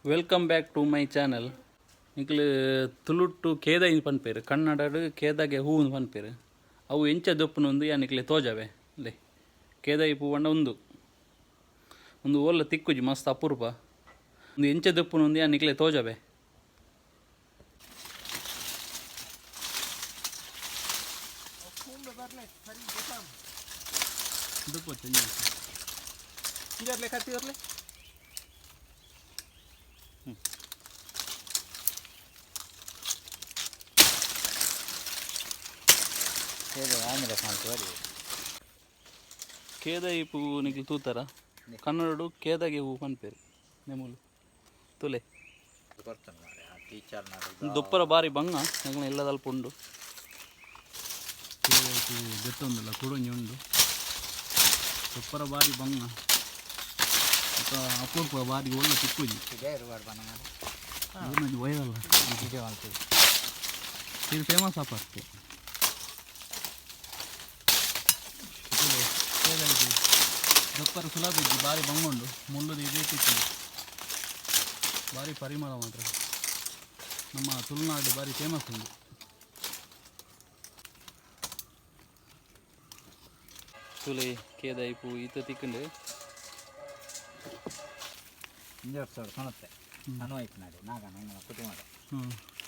Welcome back to my channel. ನಿಕ್ಲು ತುಳುಟ್ಟು ಕೇದಾಯಿ ಪನ್ಪೇರು, ಕನ್ನಡಡು ಕೇದಾಗೆ ಹೂವು ಪನ್ಪೇರು. ಅವು ಎಂಚ ದೊಪ್ಪುನೊಂದು ಯಾನಿಕ್ಲೆ ತೋಜಾವೆ ಅಲ್ಲೇ ಕೇದಾಯಿ ಪೂವಣ್ಣ ಒಂದು ಓಲ್ಲ ತಿಕ್ಕುಜಿ ಮಸ್ತ್ ಅಪೂರ್ವ ಒಂದು ಎಂಚ ದೊಪ್ಪುನೊಂದು ಯಾನಿಕ್ಲೆ ತೋಜಾವೆ. ಕೇದಾಯಿ ಪೂ ನಿಕ್ಲು ತೂತಾರ ಕನ್ನಡಡು ಕೇದಾಗೆ ಹೂ ಪನ್ಪೇರು ನೆಮೂಲು ತುಲೆ ದೊಪ್ಪರ ಬಾರಿ ಬಂಗ ಎಂಗ್ಲ ಇಲ್ಲದಲ್ಪ ಉಂಡು. ಕೇದಾಯಿ ಪೂ ಬೆತ್ತೊಂದಲ್ಲ ಕುಡೊಂಜಿ ಉಂಡು ದೊಪ್ಪರ ಬಾರಿ ಬಂಗ ಅಪೂರ್ವ ಬಾರಿ ಒಳ್ಳೆ ತಿಕ್ಕುಜಿ ವೈರಲ್ಲ ಇದು ಫೇಮಸ್ ಆಪತ್ತೆ. ದೊಪ್ಪರ ಸುಲಭ ಇದ್ದು ಭಾರಿ ಬಂಗೊಂಡು ಮುಳ್ಳುದು ಇದೇ ತಿಕ್ಕಿ ಭಾರಿ ಪರಿಮಳ ಮಾತ್ರ ನಮ್ಮ ತುಳುನಾಡು ಭಾರಿ ಫೇಮಸ್ ಉಂಟು. ತುಲೆ ಕೇದಾಯಿ ಪೂ ಈತ ತಿಕ್ಕಂಡು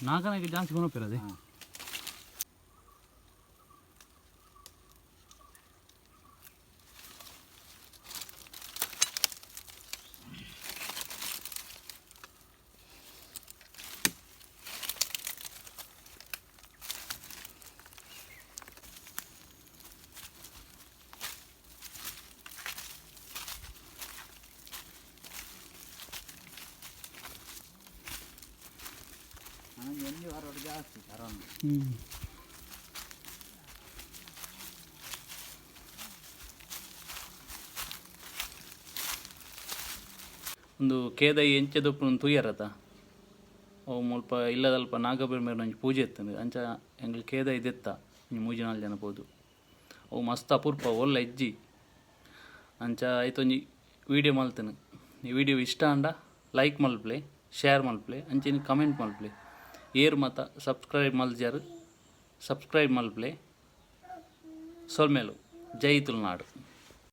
ನಾಗನಾಗೆ ಜಾಸ್ತಿ ಕೊನಪಿರದೆ ಒಂದು ಕೇದಾಯಿ ಎಂಚ ದೊಪ್ಪು ತುಯ್ಯರತ ಅವು ಮುಲ್ಪ ಇಲ್ಲದಲ್ಪ ನಾಗಬೇರ್ ಮೇಲೆ ಒಂಜಿ ಪೂಜೆ ಇರ್ತದೆ ಅಂಚ ಎಂಗ್ಲು ಕೇದಾಯಿ ದೆತ್ತ ಮೂಜಿ ನಾಲ್ ಜನ ಪೋದು ಅವು ಮಸ್ತ್ ಅಪೂರ್ವ ಒಳ್ಳೆ ಇಜ್ಜಿ ಅಂಚ ಐತೊಂಜಿ ವೀಡಿಯೋ ಮಲ್ತೇನೆ. ಈ ವಿಡಿಯೋ ಇಷ್ಟ ಅಂಡ ಲೈಕ್ ಮಲ್ಪ್ಲೆ, ಶೇರ್ ಮಲ್ಪ್ಲೆ, ಅಂಚೆನಿ ಕಮೆಂಟ್ ಮಲ್ಪ್ಲೆ, ಏರ್ ಮತ ಸಬ್ಸ್ಕ್ರೈಬ್ ಮಲ್ಜಾರು ಸಬ್ಸ್ಕ್ರೈಬ್ ಮಲ್ಪ್ಲೆ. ಸೊಲ್ಮೇಲು ಜೈ ತುಳುನಾಡು.